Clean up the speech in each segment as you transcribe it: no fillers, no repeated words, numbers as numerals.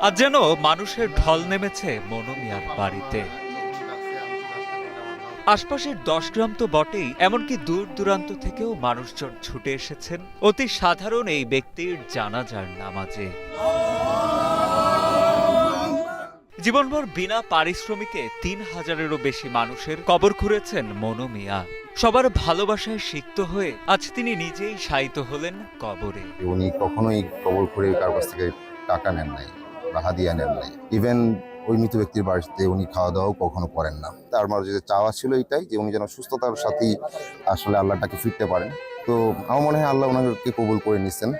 আজ যেন মানুষের ঢল নেমেছে মনু মিয়ার বাড়িতে। আশপাশের 10 গ্রাম তো বটেই, এমনকি দূর দূরান্ত থেকেও মানুষজন ছুটে এসেছেন অতি সাধারণ এই ব্যক্তির জানাজার নামাজে। জীবনভর বিনা পারিশ্রমিকে 3000-এরও বেশি মানুষের কবর খুঁড়েছেন মনু মিয়া। সবার ভালোবাসায় সিক্ত হয়ে আজ তিনি নিজেই শায়িত হলেন কবরে। উনি কখনোই কবর খুঁড়ে কারো কাছ থেকে টাকা নেন নাই বা হাদিয়া নেন নাই। ইভেন ওই মৃত ব্যক্তির বাড়িতে উনি খাওয়া দাওয়াও কখনো করেন না। তার মাঝে যে চাওয়া ছিল এটাই যে উনি যেন সুস্থতার সাথেই আসলে আল্লাহটাকে ফিরতে পারেন। তো আমার মনে হয় আল্লাহ ওনাকে কবুল করে নিচ্ছেন।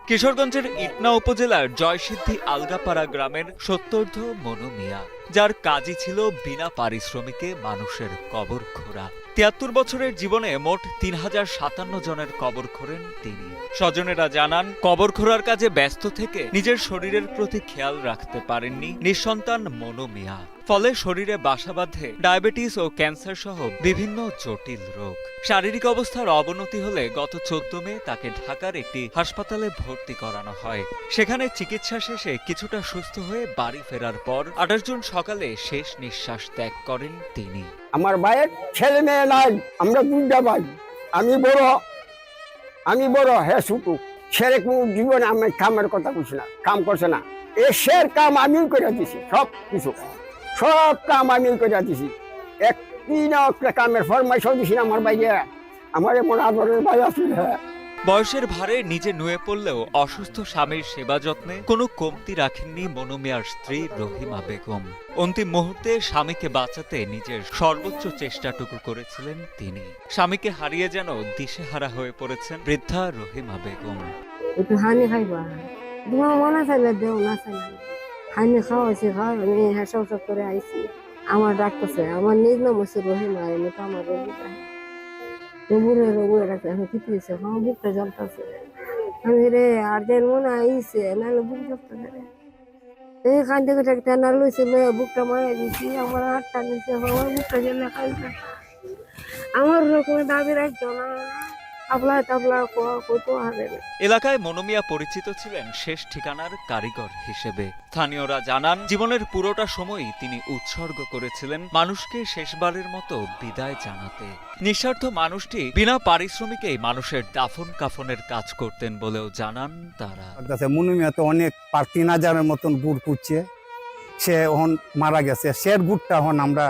কিশোরগঞ্জের ইটনা উপজেলার জয়সিদ্ধি আলগাপাড়া গ্রামের সত্তর্ধ মনু মিয়া, যার কাজই ছিল বিনা পারিশ্রমিকে মানুষের কবর খোঁড়া। 73 বছরের জীবনে মোট 3057 জনের কবর খোঁড়েন তিনি। স্বজনেরা জানান, কবর খোঁড়ার কাজে ব্যস্ত থেকে নিজের শরীরের প্রতি খেয়াল রাখতে পারেননি নিঃসন্তান মনু মিয়া। ফলে শরীরে বাসা বাঁধে ডায়াবেটিস ও ক্যান্সার সহ বিভিন্ন জটিল রোগ। শারীরিক অবস্থার অবনতি হলে গত 14 মে তাকে ঢাকার একটি হাসপাতালে ভর্তি করানো হয়। সেখানে চিকিৎসা শেষে কিছুটা সুস্থ হয়ে বাড়ি ফেরার পর 28 জুন সকালে শেষ নিঃশ্বাস ত্যাগ করেন তিনি। আমার ভাইয়ের ছেলে মেয়ে নাই, আমরা দুইটা ভাই। আমি বড় হ্যাঁ শুটু ছেলে কোনো জীবনে আমি কামের কথা বুঝি না, কাম করছে না। এসের কাম আমিও করে দিছি, সব কাম আমিও করে দিছি। একটি না একটা কামের ফরমাইশও দিছি না আমার ভাইয়া। আমার এমন আদরের ভাই আছে। বয়সের ভারে নিজে নুয়ে পড়লেও অসুস্থ স্বামীর সেবা যত্নে কোনো কমতি রাখেননি মনু মিয়ার স্ত্রী রহিমা বেগম। অন্তিম মুহূর্তে স্বামীকে বাঁচাতে নিজের সর্বোচ্চ চেষ্টাটুকু করেছিলেন তিনি। স্বামীকে হারিয়ে যেন দিশেহারা হয়ে পড়েছেন বৃদ্ধা রহিমা বেগম। একটু হানি খাইবা, তোমার মনে চাইলে দেও, না চাইলে হানি খাওয়াইছি, আমি হেসাও করে আইছি। আমার ডাকতেছে, আমার নিজ নাম হচ্ছে রহিমা, আমি তো আমার রোগীটা বুড়ে রোগে রাখছে। আমি কি হয়েছে, আমার বুকটা জ্বলতেছে। আমি রে আর দেন মনে আইছে, নাহলে বুক জ্বলতেছে রে। এখান থেকে টানা লইছে, বুকটা মারা দিয়েছি, আমার হাতটা নিচ্ছে, আমার বুকটা জ্বলে খাইছে। আমার রকমের দাবি রাখছো না, এলাকায় মনু মিয়া পরিচিত ছিলেন শেষ ঠিকানার কারিগর হিসেবে। স্থানীয়রা জানান, জীবনের পুরোটা সময়ই তিনি উৎসর্গ করেছিলেন মানুষকে শেষবারের মতো বিদায় জানাতে। নিঃস্বার্থ মানুষটি বিনা পারিশ্রমিকেই মানুষের দাফন কাফনের কাজ করতেন বলেও জানান তারা। মনু মিয়া তো অনেক 3,000-এর মতন গুড় কুচ্ছে, সে এখন মারা গেছে। সে গুড়টা এখন আমরা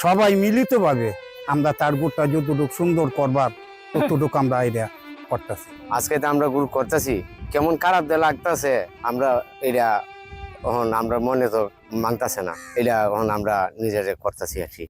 সবাই মিলিতভাবে আমরা তার গুড়টা যতটুকু সুন্দর করবার ততটুকু আমরা এটা করতেছি। আজকে তো আমরা গুড় করতেছি, কেমন খারাপ দিয়ে লাগতেছে। আমরা এটা এখন আমরা মনে তো মানতেছে না, এটা এখন আমরা নিজেরা করতেছি আর কি।